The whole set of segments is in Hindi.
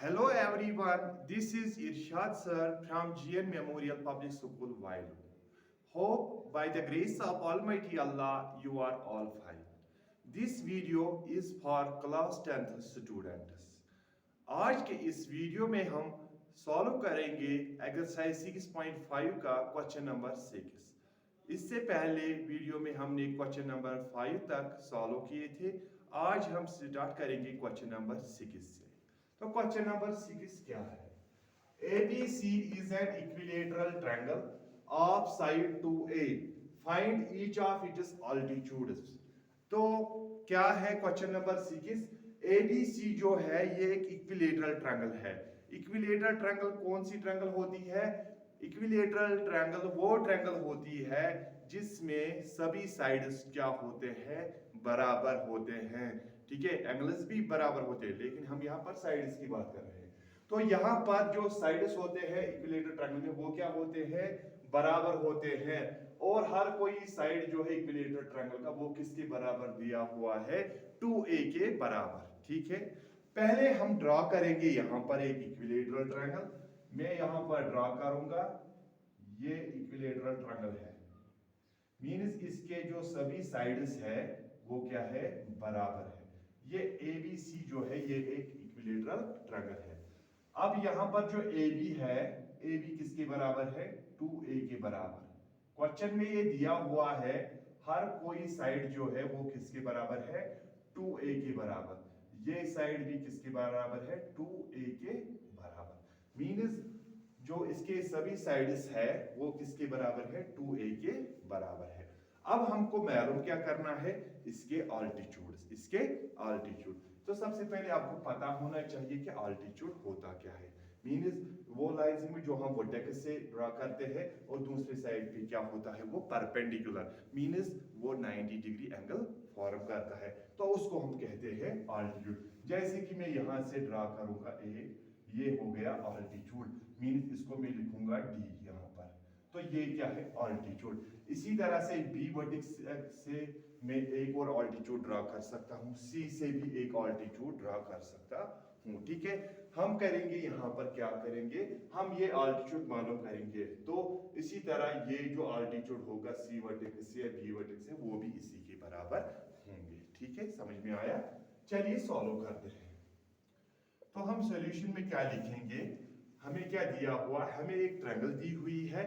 Hello everyone, this is Irshad sir from GN Memorial Public School, Wailur. Hope by the grace of Almighty Allah you are all fine. This video is for class 10th students. आज के इस वीडियो में हम सॉल्व करेंगे एक्सरसाइज 6.5 का क्वेश्चन नंबर 6। इससे पहले वीडियो में हमने क्वेश्चन नंबर 5 तक सॉल्व किए थे। आज हम स्टार्ट करेंगे क्वेश्चन नंबर 6 से। तो क्वेश्चन नंबर 6 क्या है? ABC is an equilateral triangle of side 2A. Find each of its altitudes. तो क्या है क्वेश्चन नंबर 6? ABC जो है ये एक इक्विलेटरल ट्रायंगल है। इक्विलेटरल ट्रायंगल कौन सी ट्रायंगल होती है? इक्विलेटरल ट्रायंगल वो ट्रायंगल होती है जिसमें सभी साइड्स क्या होते हैं? बराबर होते हैं। ठीक है, एंगल्स भी बराबर होते हैं, लेकिन हम यहाँ पर साइड्स की बात कर रहे हैं। तो यहाँ पर जो साइड्स होते हैं इक्विलेटरल ट्रायंगल में वो क्या होते हैं? बराबर होते हैं। और हर कोई साइड जो है इक्विलेटरल ट्रायंगल का वो किसके बराबर दिया हुआ है? 2a के बराबर। ठीक है, पहले हम ड्रॉ करेंगे यहाँ पर एक इक्विलेटरल ट्रायंगल। मैं यहाँ पर ड्रॉ करूंगा, ये इक्विलेटरल ट्रायंगल है, मींस इसके जो सभी साइड्स है वो क्या है? बराबर है। ये ABC जो है ये एक इक्विलेटरल ट्रायंगल है। अब यहाँ पर जो AB है, AB किसके बराबर है? 2a के बराबर। क्वेश्चन में ये दिया हुआ है हर कोई साइड जो है वो किसके बराबर है? 2a के बराबर। ये साइड भी किसके बराबर है? 2a के बराबर। मींस जो इसके सभी साइड्स है वो किसके बराबर है? 2a के बराबर है। अब हमको मालूम क्या करना है? इसके ऑल्टीट्यूड्स, इसके ऑल्टीट्यूड। तो सबसे पहले आपको पता होना चाहिए कि ऑल्टीट्यूड होता क्या है। मींस वो लाइंस में जो हम वर्टेक्स से ड्रा करते हैं और दूसरी साइड पे क्या होता है? वो परपेंडिकुलर, मींस वो 90 डिग्री एंगल फॉर्म करता है, तो उसको हम कहते हैं ऑल्टीट्यूड। जैसे कि मैं यहां से ड्रा करूंगा ये हो गया ऑल्टीट्यूड, मींस इसको मैं लिखूंगा d यहां पर। तो ये क्या है? ऑल्टीट्यूड। इसी तरह से बी वर्टेक्स से मैं एक और ऑल्टीट्यूड ड्रा कर सकता हूं, सी से भी एक ऑल्टीट्यूड ड्रा कर सकता हूं। ठीक है, हम करेंगे यहाँ पर क्या करेंगे? हम ये ऑल्टीट्यूड मालूम करेंगे, तो इसी तरह ये जो ऑल्टीट्यूड होगा सी वर्टेक्स से या बी वर्टेक्स से वो भी इसी के बराबर होंगे। ठीक है, समझ में आया? चलिए सॉल्व करते हैं। तो हम सॉल्यूशन में क्या लिखेंगे? हमें क्या दिया हुआ? हमें एक ट्रायंगल दी हुई है।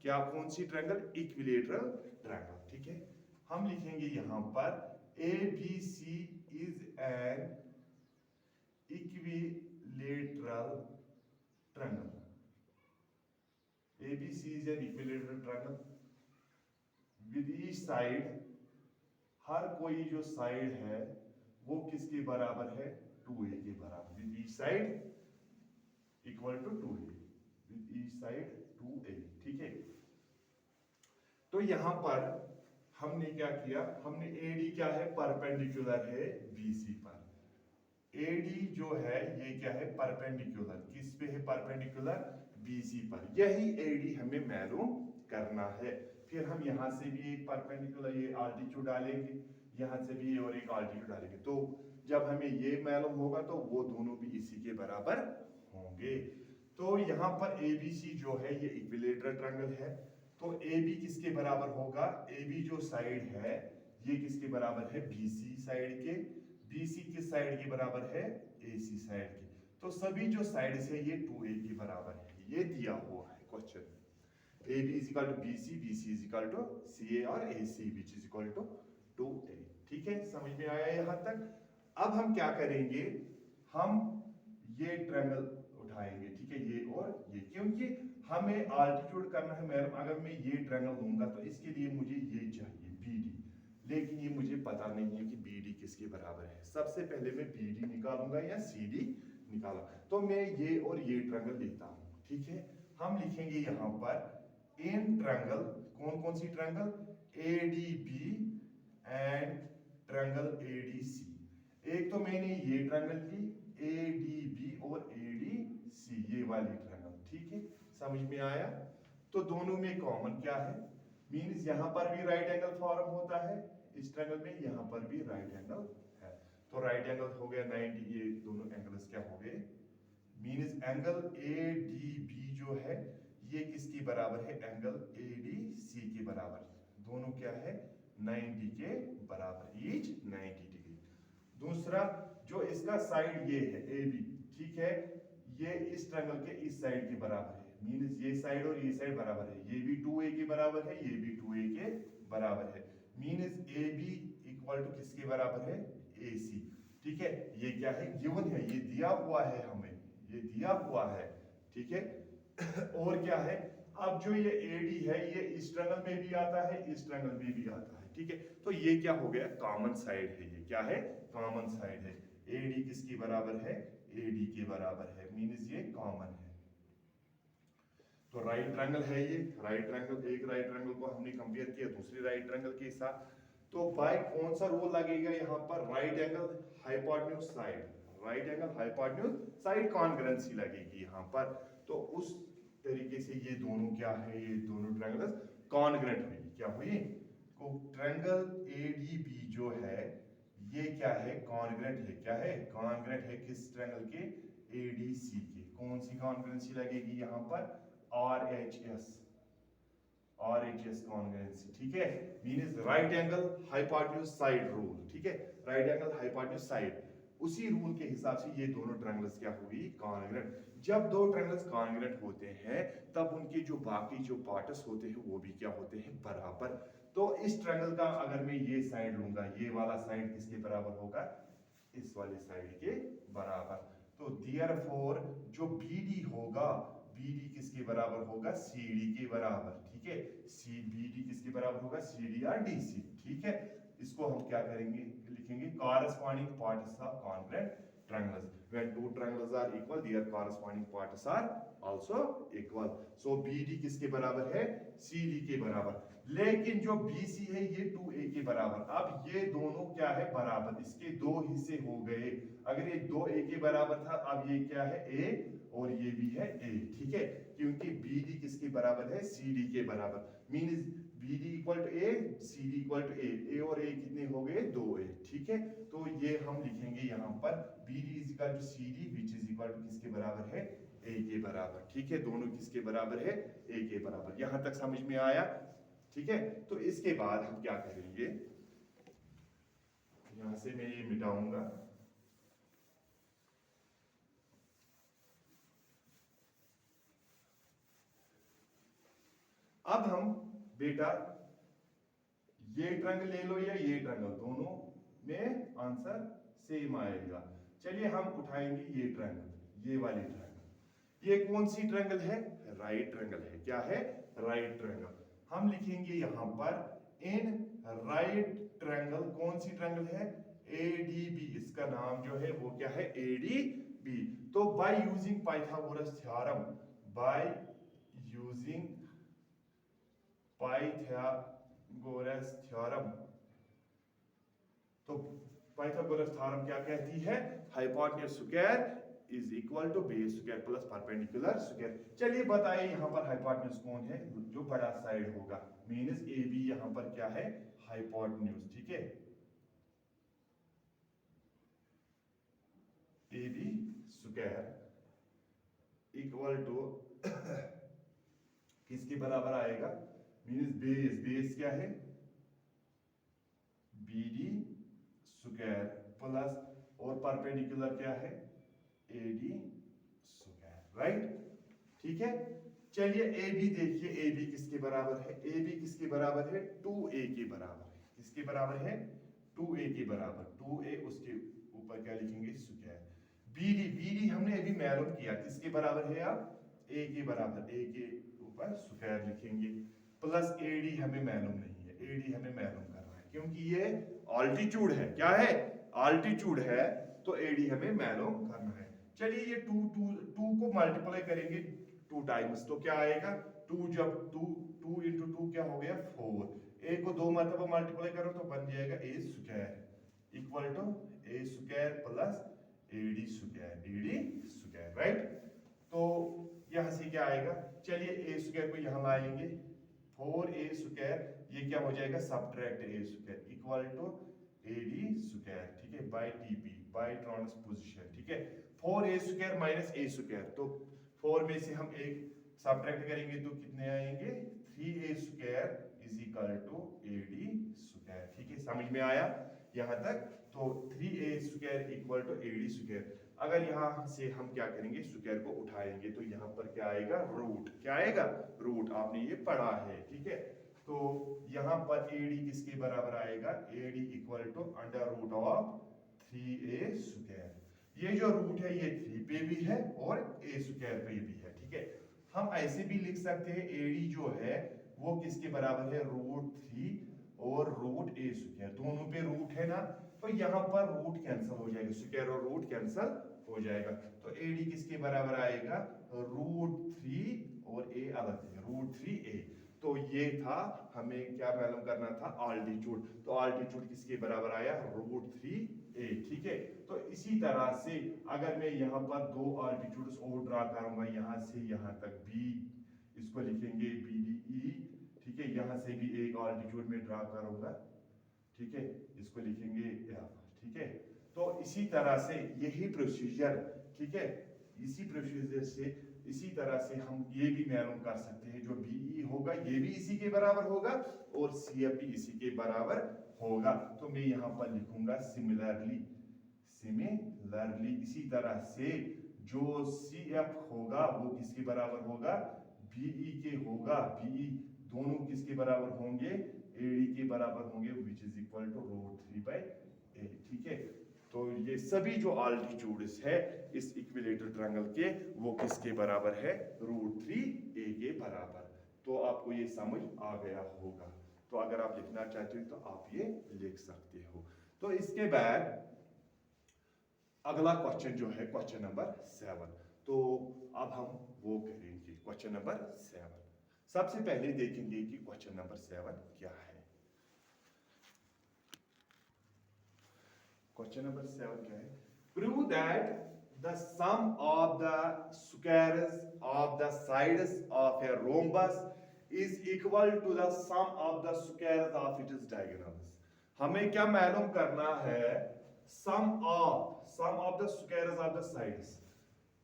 क्या? कौन सी ट्रायंगल? Equilateral triangle. ठीक है, हम लिखेंगे यहां पर ABC is an equilateral triangle. ABC is an equilateral triangle with each side, हर कोई जो साइड है वो किसके बराबर है? 2a के बराबर। With each side equal to 2a, with each side 2a। ठीक है, तो यहां पर हमने क्या किया? हमने AD क्या है? परपेंडिकुलर है BC पर। AD जो है ये क्या है? परपेंडिकुलर। किस पे है परपेंडिकुलर? BC पर। यही AD हमें मालूम करना है। फिर हम यहां से भी एक परपेंडिकुलर ये ऑल्टीट्यूड डालेंगे, यहां से भी और एक ऑल्टीट्यूड डालेंगे। तो जब हमें ये मालूम होगा तो वो दोनों भी इसी के बराबर होंगे। तो यहां पर ABC जो है ये इक्विलेटरल ट्रायंगल है, तो AB किसके बराबर होगा? AB जो साइड है ये किसके बराबर है? BC साइड के। BC किस साइड के बराबर है? AC साइड के। तो सभी जो साइड्स है ये 2a के बराबर है, ये दिया हुआ है क्वेश्चन में। AB is equal to BC, BC is equal to CA और AC which is equal to 2a। ठीक है, समझ में आया यहां तक? अब हम क्या करेंगे? हम ये ट्रायंगल उठाएंगे, ठीक है, ये और ये, क्योंकि हमें ऑल्टीट्यूड करना है। मैडम अगर मैं ये ट्रायंगल लूंगा तो इसके लिए मुझे ये चाहिए BD, लेकिन ये मुझे पता नहीं है कि BD किसके बराबर है। सबसे पहले मैं BD निकालूंगा या CD निकाला, तो मैं ये और ये ट्रायंगल लेता हूं। ठीक है, हम लिखेंगे यहां पर इन ट्रायंगल, कौन कौन सी triangle? ADB and triangle ADC। एक तो मैंने ये ट्रायंगल ली ADB और ADC, ये वाली ट्रायंगल। ठीक है, समझ में आया? तो दोनों में कॉमन क्या है? मींस यहां पर भी राइट एंगल फॉर्म होता है इस ट्रायंगल में, यहां पर भी राइट एंगल है। तो राइट एंगल हो गया 90, ये दोनों एंगल्स क्या हो गए? Means angle A D B जो है ये किसके बराबर है, एंगल ए डी सी के बराबर, दोनों क्या है 90 के बराबर, ईच 90 डिग्री। दूसरा जो इसका साइड ये है ए बी, ठीक है, ये इस ट्रायंगल के इस साइड के बराबर है, मीन्स ये साइड और ये साइड बराबर है, ये भी 2a के बराबर है, ये भी 2a के बराबर है, means A B equal to किसके बराबर है, ए सी। ठीक है, ये क्या है, गिवन है, ये दिया हुआ है हमें, ये दिया हुआ है, ठीक है। और क्या है, अब जो ये एडी है ये इस ट्रायंगल में भी आता है, इस ट्रायंगल में भी आता है, ठीक है। तो ये क्या हो गया, कॉमन साइड है, ये क्या है, कॉमन साइड है। एडी किसके बराबर है, एडी के बराबर है, मीन्स ये कॉमन है। तो राइट ट्रायंगल है ये, राइट ट्रायंगल, एक राइट ट्रायंगल को हमने कंपेयर किया दूसरे राइट ट्रायंगल के साथ, तो बाय कौन सा रूल लगेगा यहाँ पर, right angle hypotenuse side, right angle hypotenuse side congruency लगेगी यहाँ पर। तो उस तरीके से ये दोनों क्या है, ये दोनों ट्रायंगल्स कॉन्ग्रुएंट हुई, क्या हुई, तो ट्रायंगल एडीबी जो है ये क्या है, कॉन्ग्रुएंट है, क्या है, कॉन्ग्रुएंट है किस ट्रायंगल के, एडीसी के। कौन सी कॉन्ग्रुएंसी लगेगी यहाँ पर, आरएचएस, आरएचएस कॉन्ग्रुएंसी, ठीक है, means right angle hypotenuse side rule, ठीक है, राइट एंगल हाइपोटेन्यूज साइड, उसी रूल के हिसाब से ये दोनों ट्रायंगल्स क्या हुई, कॉन्ग्रुएंट। जब दो ट्रायंगल्स कॉन्ग्रुएंट होते हैं तब उनके जो बाकी जो पार्ट्स होते हैं वो भी क्या होते हैं, बराबर। तो इस ट्रायंगल का अगर मैं ये साइड लूंगा, ये वाला साइड किसके बराबर होगा, इस वाले साइड के बराबर। तो देयरफॉर जो बीडी होगा, बीडी किसके बराबर होगा, सीडी के बराबर, ठीक है, सी बीडी किसके बराबर होगा, सीडी या डीसी, ठीक है। इसको हम क्या करेंगे, लिखेंगे corresponding parts of congruent triangles. When two triangles are equal, their corresponding parts are also equal. So BD किसके बराबर है, CD के बराबर। लेकिन जो BC है ये 2A के बराबर। अब ये दोनों क्या है, बराबर, इसके दो हिस्से हो गए। अगर ये 2A के बराबर था, अब ये क्या है, A और ये भी है A, ठीक है, क्योंकि BD किसके बराबर है, CD के बराबर। Means BD equal to A, CD equal to A और A कितने हो गए, 2A, ठीक है। तो ये हम लिखेंगे यहाँ पर BD is equal to CD which is equal to किसके बराबर है, A के बराबर, ठीक है, दोनों किसके बराबर है, A के बराबर। यहाँ तक समझ में आया, ठीक है। तो इसके बाद हम क्या करेंगे, यहाँ से मैं ये मिटाऊंगा, अब हम बेटा ये ट्रायंगल ले लो या ये ट्रायंगल, दोनों में आंसर सेम आएगा। चलिए हम उठाएंगे ये ट्रायंगल, ये वाली ट्रायंगल, ये कौन सी ट्रायंगल है, राइट ट्रायंगल है, क्या है, राइट ट्रायंगल। हम लिखेंगे यहां पर इन राइट ट्रायंगल, कौन सी ट्रायंगल है, एडीबी, इसका नाम जो है वो क्या है, एडीबी। तो by using Pythagoras theorem, by using Pythagoras theorem, तो पाइथागोरस थ्योरम क्या कहती है, hypotenuse square is equal to base square plus perpendicular square. चलिए बताइए यहाँ पर हाइपोटेन्यूज कौन है, जो बड़ा साइड होगा, मींस ए बी यहाँ पर क्या है, हाइपोटेन्यूज, ठीक है, A B square equal to किसके बराबर आएगा, मींस बेस, बेस क्या है, BD स्क्वायर प्लस और परपेंडिकुलर क्या है, AD स्क्वायर, राइट, ठीक है। चलिए AB देखिए, AB किसके बराबर है, AB किसके बराबर है, 2A के बराबर है, किसके बराबर है, 2A के बराबर, 2A उसके ऊपर क्या लिखेंगे, स्क्वायर। BD, BD हमने अभी मालूम किया, किसके बराबर है, आप A के बराबर, A के ऊपर स्क्वायर लिखेंगे, प्लस AD हमें मालूम नहीं है, AD हमें मालूम करना है, क्योंकि ये ऑल्टीट्यूड है, क्या है, ऑल्टीट्यूड है, तो AD हमें मालूम करना है। चलिए ये 2 को मल्टीप्लाई करेंगे 2 टाइम्स, तो क्या आएगा, 2 जब 2 इंटू 2 क्या हो गया, 4, A को 2 मरतबा मल्टीप्लाई करो तो बन जाएगा A square equal to A square plus AD square, AD square, right. तो यहां से क्या आएगा, चलिए A स्क्वायर को यहां लाएंगे, 4A स्क्वायर, ये क्या हो जाएगा, subtract A square equal to AD square, ठीक है, बाय TP, बाय ट्रांसपोजिशन, ठीक है, 4a² माइनस a², तो 4 में से हम एक सब्ट्रैक्ट करेंगे तो कितने आएंगे, 3a² is equal to ad²। ठीक है, समझ में आया यहां तक। तो 3a² इक्वल टू ad²। अगर यहां से हम क्या करेंगे, स्क्वायर को उठाएंगे तो यहाँ पर क्या आएगा, रूट। क्या आएगा, रूट। आपने ये पढ़ा है, ठीक है। तो यहाँ पर ad किसके बराबर आएगा, ad equal to under root of 3a²। ये जो रूट है ये 3 पे भी है और a² पे भी है, ठीक है। हम ऐसे भी लिख सकते हैं ad जो है वो किसके बराबर है, √3 और √a²। दोनों पे रूट है ना, तो यहाँ पर रूट कैंसिल हो जाएगा, स्क्वायर और रूट कैंसिल हो जाएगा। तो ad किसके बराबर आएगा, √3 और a अलग है, √3a। तो ये था, हमें क्या मालूम करना था, आल्टीट्यूड। तो आल्टीट्यूड किसके बराबर आया, √3a। ठीक है, तो इसी तरह से अगर मैं यहाँ पर दो आल्टीट्यूड्स और ड्रा करूंगा, यहाँ से यहाँ तक b, इसको लिखेंगे BDE। ठीक है, यहाँ से भी एक आल्टीट्यूड में ड्रा करूंगा, ठीक है, इसको लिखेंगे f। ठीक है, तो इसी तरह से यही प्रोसीजर, ठीक है, इसी प्रोसीजर से इसी तरह से हम ये भी मालूम कर सकते हैं, जो BE होगा ये भी इसी के बराबर होगा और CF भी इसी के बराबर होगा। तो मैं यहाँ पर लिखूंगा सिमिलरली, इसी तरह से जो CF होगा वो किसके बराबर होगा, BE के होगा। BE दोनों किसके बराबर होंगे, AD के बराबर होंगे, विच इज इक्वल टू √3/a। ठीक है, तो ये सभी जो आल्टीट्यूड्स है इस इक्विलेटरल ट्रायंगल के, वो किसके बराबर है, √3a के बराबर। तो आपको ये समझ आ गया होगा। तो अगर आप लिखना चाहते हो तो आप ये लिख सकते हो। तो इसके बाद अगला क्वेश्चन जो है क्वेश्चन नंबर 7। तो अब हम वो करेंगे क्वेश्चन नंबर 7। सबसे पहले देखेंगे कि क्वेश्चन नंबर 7 क्या है। क्वेश्चन नंबर 7 क्या है, prove that the sum of the squares of the sides of a rhombus is equal to the sum of the squares of its diagonals. हमें क्या मालूम करना है, sum of the squares of the sides.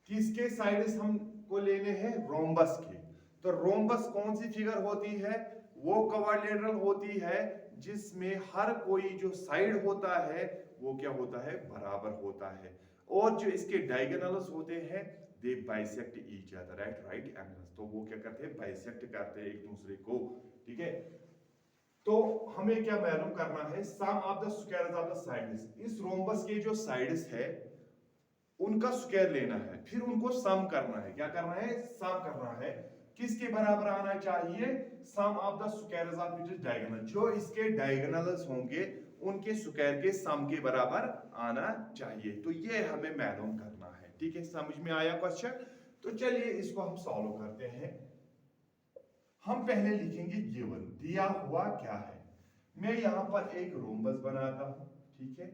किसके साइड्स हमको लेने हैं, रोम्बस के। तो रोम्बस कौन सी फिगर होती है, वो क्वाड्रिलेटरल होती है जिसमें हर कोई जो साइड होता है वो क्या होता है, बराबर होता है। और जो इसके डायगोनल्स होते हैं they bisect each other at right angles. तो वो क्या करते हैं, बाइसेक्ट करते हैं एक दूसरे को। ठीक है, तो हमें क्या मालूम करना है, sum of the squares of the sides. इस रोम्बस के जो साइड्स है उनका स्क्वायर लेना है, फिर उनको सम करना है। क्या करना है, सम करना है। किसके बराबर आना चाहिए, sum of the squares of its diagonal. जो इसके डायगोनल्स होंगे उनके स्क्वायर के सम के बराबर आना चाहिए। तो ये हमें मालूम करना है। ठीक है, समझ में आया क्वेश्चन। तो चलिए इसको हम सॉल्व करते हैं। हम पहले लिखेंगे गिवन, दिया हुआ क्या है। मैं यहां पर एक रोम्बस बनाता हूं। ठीक है,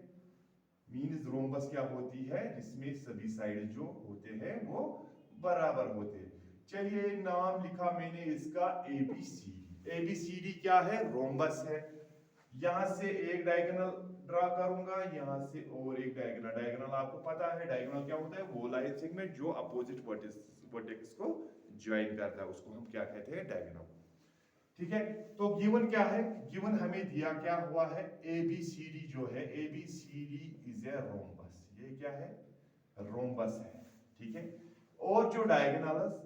मीन्स रोम्बस क्या होती है, जिसमें सभी साइड जो होते हैं वो बराबर होते हैं। चलिए नाम लिखा मैंने इसका ABCD। ABCD क्या है, रोम्बस है। यहां से एक डायगोनल ड्रा करूंगा, यहां से और एक डायगोनल। डायगोनल आपको पता है डायगोनल क्या होता है, वो लाइन सेगमेंट जो अपोजिट वर्टेक्स को ज्वाइन करता है, उसको हम क्या कहते हैं, डायगोनल। ठीक है, तो गिवन क्या है, गिवन हमें दिया क्या हुआ है, ABCD जो है, ABCD इज ए रोम्बस। ये क्या है, रोम्बस है। ठीक है, और जो डायगोनल्स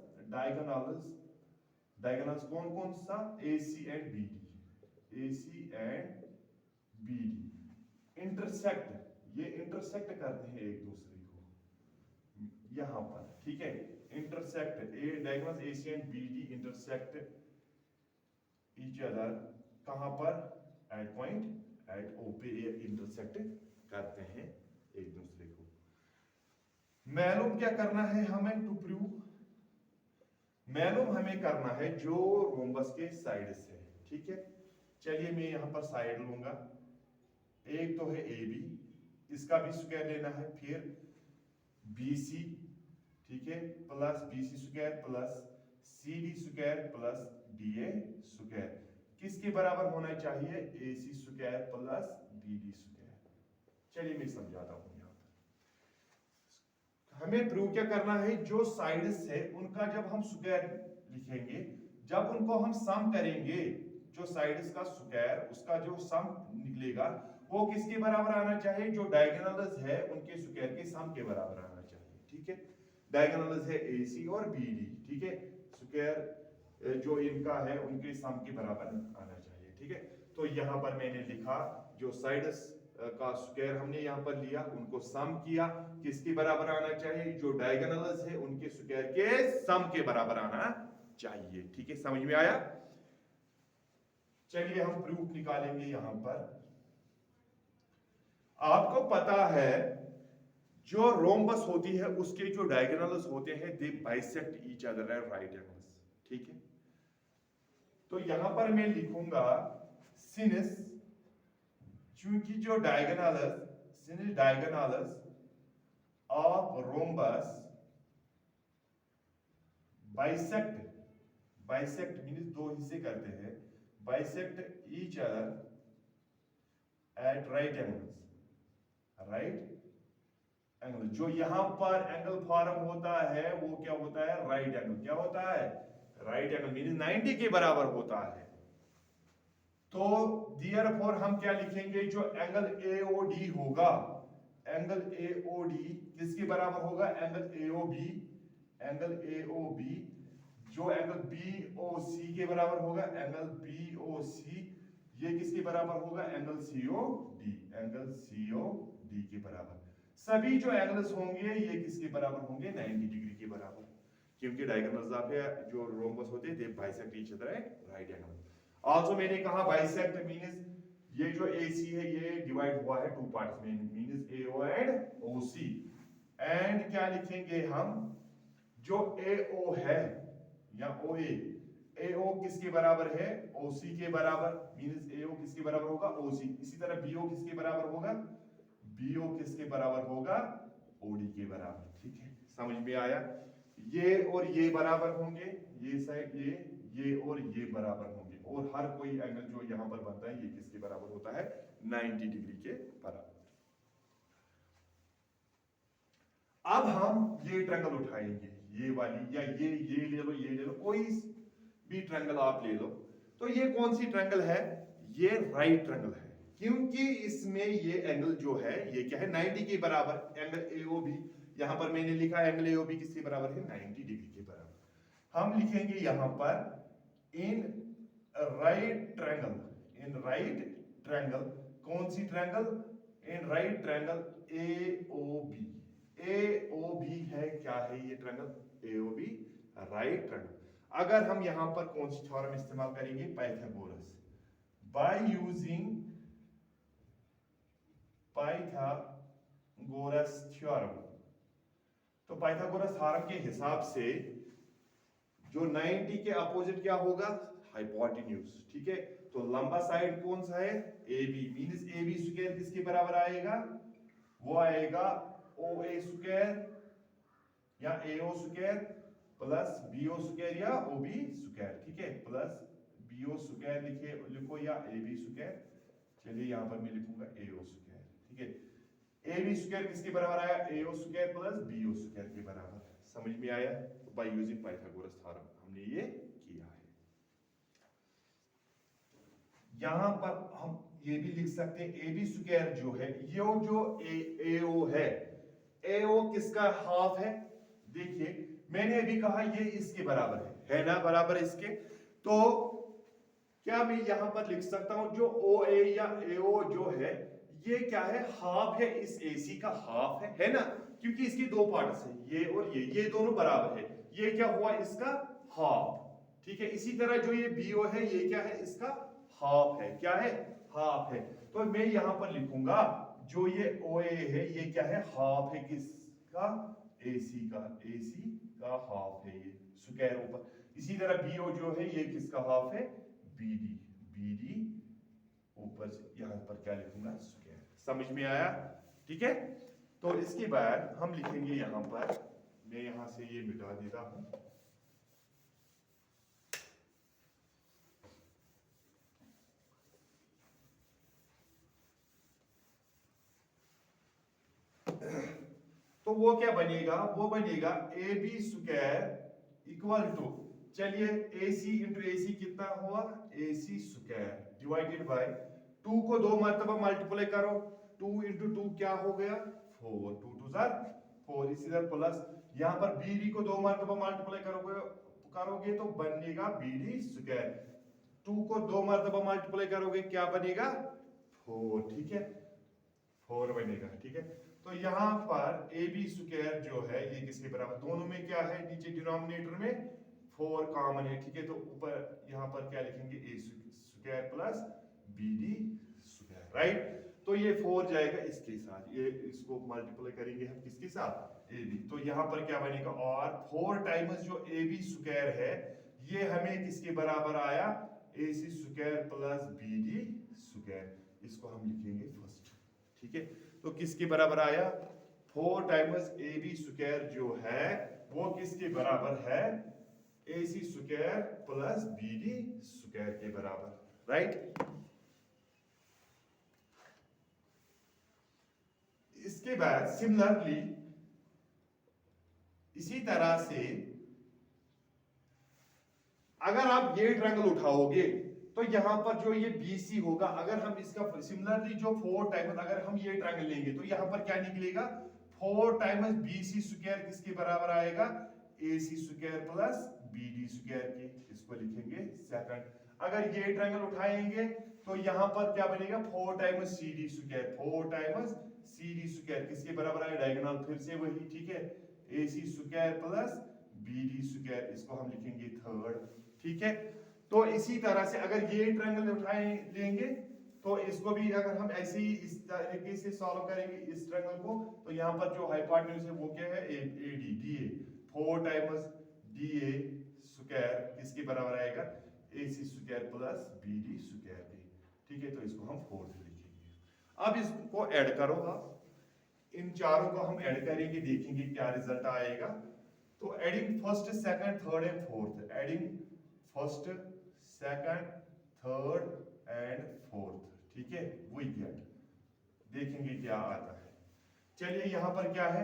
डायगोनल्स कौन कौन सा, AC एंड BD इंटरसेक्ट, ये इंटरसेक्ट करते हैं एक दूसरे को यहां पर। ठीक है, intersect, diagonals AC and BD intersect each other, कहां पर, एट पॉइंट एट O पे ये इंटरसेक्ट करते हैं एक दूसरे को। मालूम क्या करना है हमें, टू प्रूव, मालूम हमें करना है जो रोम्बस के साइड्स है। ठीक है, चलिए मैं यहां पर साइड लूंगा। एक तो है AB, इसका भी स्क्वायर लेना है, फिर BC, ठीक है, plus BC square plus CD square plus DA square. किसके बराबर होना चाहिए, AC square plus BD square. चलिए मैं समझाता हूं। यहां पर हमें प्रूव क्या करना है, जो साइड्स है उनका जब हम स्क्वायर लिखेंगे, जब उनको हम सम करेंगे, जो साइड्स का स्क्वायर उसका जो सम निकलेगा वो किसके बराबर आना चाहिए, जो डायगोनल्स है उनके स्क्वायर के सम के बराबर आना चाहिए। ठीक है, डायगोनल्स है AC और BD, ठीक है, स्क्वायर जो इनका है उनके सम के बराबर आना चाहिए। ठीक है, तो यहां पर मैंने लिखा जो साइड्स का स्क्वायर हमने यहां पर लिया, उनको सम किया, किसके बराबर आना चाहिए, जो डायगोनल्स है उनके स्क्वायर के सम के बराबर आना चाहिए। ठीक है, समझ में आया। चलिए हम प्रूफ निकालेंगे। यहां पर आपको पता है जो रोम्बस होती है उसके जो डायगोनल्स होते हैं they bisect each other at right angles. ठीक है, तो यहां पर मैं लिखूंगा सिनस, चूंकि जो diagonals of rhombus bisect, bisect means दो हिस्से करते हैं, bisect each other at right angles, right angle. जो यहां पर एंगल फॉर्म होता है वो क्या होता है, राइट एंगल। क्या होता है, राइट एंगल मींस 90 के बराबर होता है। तो देयरफॉर हम क्या लिखेंगे, जो एंगल AOD होगा, एंगल AOD किसके बराबर होगा, एंगल AOB, एंगल AOB जो एंगल BOC के बराबर होगा, एंगल BOC ये किसके बराबर होगा, एंगल COD, एंगल COD के बराबर। सभी जो एंगल्स होंगे ये किसके बराबर होंगे, 90 डिग्री के बराबर, क्योंकि डायगोनल्स ऑफ जो रोम्बस होते हैं they bisect each other at right angle. Also मैंने कहा बाइसेक्ट मींस ये जो AC है ये डिवाइड हुआ है टू पार्ट्स में, means AO and OC। And क्या लिखेंगे हम, जो AO है या OA, AO किसके बराबर है, OC के बराबर, मींस AO किसके बराबर होगा, OC। इसी तरह BO किसके बराबर होगा, BO किसके बराबर होगा, OD के बराबर। ठीक है, समझ में आया। ये और ये बराबर होंगे, ये साइड ये और ये बराबर होंगे, और हर कोई एंगल जो यहां पर बनता है ये किसके बराबर होता है, 90 डिग्री के बराबर। अब हम ये ट्रायंगल उठाएंगे, ये वाली या ये ले लो, ये ले लो, कोई भी ट्रायंगल आप ले लो। तो ये कौन सी ट्रायंगल है, ये राइट ट्रायंगल है, क्योंकि इसमें ये एंगल जो है ये क्या है, 90 के बराबर। एंगल AOB यहां पर मैंने लिखा एंगल AOB किसके बराबर है, 90 डिग्री के बराबर। हम लिखेंगे यहां पर in right triangle, in right triangle, कौन सी triangle, in right triangle AOB। AOB है, क्या है ये ट्रायंगल, AOB राइट ट्रायंगल। अगर हम यहां पर कौन सी थ्योरम इस्तेमाल करेंगे, Pythagoras, bye using Pythagoras theorem. तो पाइथागोरस थ्योरम के हिसाब से जो 90 के अपोजिट क्या होगा, हाइपोटेन्यूज। ठीक है, तो लंबा साइड कौन सा है, AB, मींस AB स्क्वायर किसके बराबर आएगा, वो आएगा OA स्क्वायर या AO square plus BO square या OB स्क्वायर। ठीक है, प्लस BO स्क्वायर लिखो या AB स्क्वायर। चलिए यहां पर मैं लिखूंगा AO स्क्वायर। ठीक है, AB स्क्वायर किसके बराबर आया, AO square plus BO square के बराबर। समझ में आया, तो बाय यूजिंग पाइथागोरस थ्योरम हमने ये किया है। यहां पर हम ये भी लिख सकते हैं AB स्क्वायर जो है, ये जो AO है, AO किसका हाफ है, देखिए मैंने अभी कहा ये इसके बराबर है ना, बराबर इसके। तो क्या मैं यहां पर लिख सकता हूं जो OA या AO जो है ये क्या है, हाफ है, इस AC का हाफ है ना, क्योंकि इसकी दो पार्ट्स है, ये और ये दोनों बराबर है, ये क्या हुआ इसका हाफ। ठीक है, इसी तरह जो ये BO है ये क्या है, इसका हाफ है, क्या है, हाफ है। तो मैं यहां पर लिखूंगा जो ये OA है ये क्या है, हाफ है किसका, AC का हाफ है, ये स्क्वायर ऊपर। इसी तरह BO जो है ये किसका हाफ है, BD ऊपर से यहां पर क्या लिखूंगा, स्क्वायर। समझ में आया, ठीक है। तो इसके बाद हम लिखेंगे यहां पर, मैं यहां से ये मिटा देता हूं, तो वो क्या बनेगा, वो बनेगा A B square equal to, चलिए A C into A C कितना हुआ, A C square divided by 2 को 2 मरतबा मल्टीप्लाई करो, 2 इंटू 2 क्या हो गया 4, 2 2 जार 4, इसी तरह प्लस यहाँ पर बी डी को 2 मरतबा मल्टीप्लाई करोगे तो बनेगा बी डी स्क्वायर, 2 को 2 मरतबा मल्टीप्लाई करोगे क्या बनेगा 4, ठीक है 4 बनेगा, ठीक है। तो यहाँ पर ए बी स्क्वायर जो है ये किसके बराबर, दोनों में क्या है, नीचे डिनोमिनेटर में 4 कॉमन है, ठीक है। तो ऊपर यहाँ पर क्या लिखेंगे A square plus B D square, right. तो ये 4 जाएगा इसके साथ, ये इसको मल्टीप्लाई करेंगे हम किसके साथ, ए बी। तो यहाँ पर क्या बनेगा, और 4 टाइम्स जो ए बी स्क्वायर है ये हमें किसके बराबर आया, A C square plus B D square, इसको हम लिखेंगे फर्स्ट, ठीक है। तो किसके बराबर आया, 4 टाइम्स ए बी स्क्वायर जो है वो किसके बराबर है, A C square plus B D square के बराबर, राइट। इसके बाद सिमिलरली इसी तरह से अगर आप ये ट्रायंगल उठाओगे तो यहां पर जो ये BC होगा, अगर हम इसका सिमिलरली जो 4 टाइम्स अगर हम ये ट्रायंगल लेंगे तो यहां पर क्या निकलेगा, 4 टाइम्स BC स्क्वायर किसके बराबर आएगा, AC square plus BD square के, इसको लिखेंगे सेकंड। अगर ये ट्रायंगल उठाएंगे तो यहां पर क्या बनेगा, 4 times CD square, 4 times CD square किसके बराबर आएगा, डायगोनल फिर से वही, ठीक है, AC square plus BD square, इसको हम लिखेंगे थर्ड, ठीक है। तो इसी तरह से अगर ये ट्रायंगल उठाए लेंगे तो इसको भी अगर हम ऐसे ही इस तरीके से सॉल्व करेंगे इस ट्रायंगल को, तो यहाँ पर जो हाइपोटेन्यूज है वो क्या है, AD DA, 4 times DA square किसके बराबर आएगा, AC square plus BD square के, ठीक है। तो इसको हम 4 से लिखेंगे। अब इसको ऐड करो आप, इन चारों को हम ऐड करेंगे, देखेंगे क्या रिजल्ट आएगा। तो adding first second third and fourth, adding first second third and fourth, ठीक है, वी गेट, देखेंगे क्या आता है। चलिए यहाँ पर क्या है,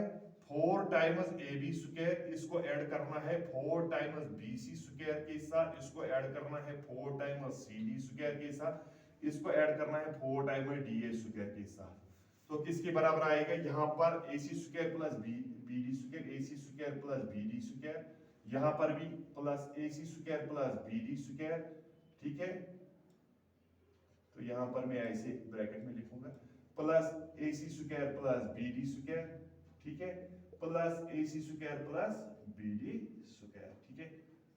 4 टाइम्स ए बी स्क्वायर, इसको ऐड करना है 4 टाइम्स बी सी स्क्वायर के साथ, इसको ऐड करना है 4 टाइम्स सी डी स्क्वायर के साथ, इसको ऐड करना है 4 टाइम्स डी ए स्क्वायर के साथ। तो किसके बराबर आएगा, यहाँ पर A C square plus B D square, A C square plus B D square, यहाँ पर भी plus A C square plus B D square, ठीक है। तो यहाँ पर मैं ऐसे ब्रैकेट में लिखूंगा plus A C square plus B D square, ठीक है, plus A C square plus B D square, ठीक है।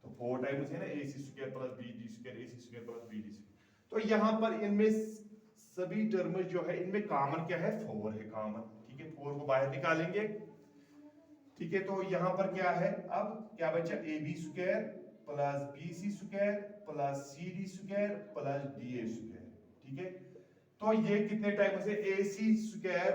तो 4 टाइम्स है ना, A C square plus B D square, A C square plus B D square. तो यहाँ पर इनमें सभी टर्म जो है इनमें कॉमन क्या है, 4 है कॉमन, ठीक है। 4 को बाहर निकालेंगे, ठीक है। तो यहाँ पर क्या है, अब क्या बचा, A B square plus B C square plus C D square plus D A square, ठीक है। तो ये कितने टाइम से, A C square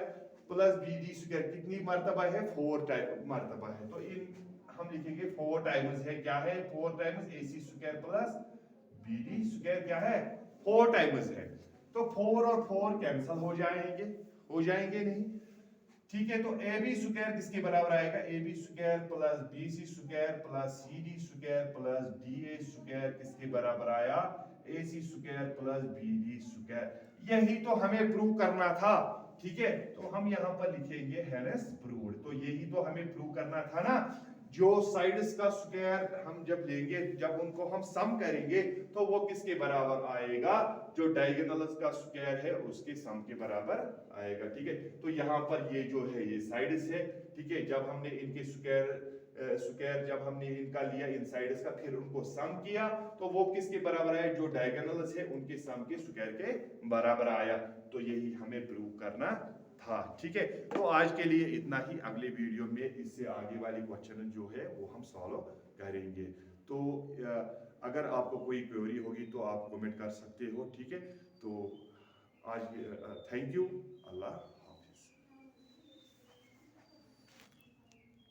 plus B D square कितनी मर्तबा है, 4 टाइम मर्तबा है। तो इन हम लिखेंगे 4 टाइम्स है, क्या है 4 times A C square plus B D square क्या है 4 टाइम्स है। तो 4 और 4 कैंसिल हो जाएंगे नहीं, ठीक है। तो ए बी स्क्वायर किसके बराबर आएगा, A B square plus B C square plus C D square plus D A square किसके बराबर आया, A C square plus B D square. यही तो हमें प्रूव करना था, ठीक है। तो हम यहाँ पर लिखेंगे हेनेस प्रूव्ड। तो यही तो हमें प्रूव करना था ना, जो साइड्स का स्क्वायर हम जब लेंगे, जब उनको हम सम करेंगे तो वो किसके बराबर आएगा, जो डायगोनल्स का स्क्वायर है उसके सम के बराबर आएगा, ठीक है। तो यहाँ पर ये जो है ये साइड्स है, ठीक है। जब हमने इनके स्क्वायर जब हमने इनका लिया इन साइड्स का, फिर उनको सम किया तो वो किसके बराबर आया, जो डायगोनल्स है उनके सम के स्क्वायर के बराबर आया। तो यही हमें प्रूव करना था, ठीक है। तो आज के लिए इतना ही, अगले वीडियो में इससे आगे वाली क्वेश्चन जो है वो हम सॉल्व करेंगे। तो अगर आपको कोई क्वेरी होगी तो आप कमेंट कर सकते हो, ठीक है। तो आज थैंक यू, अल्लाह।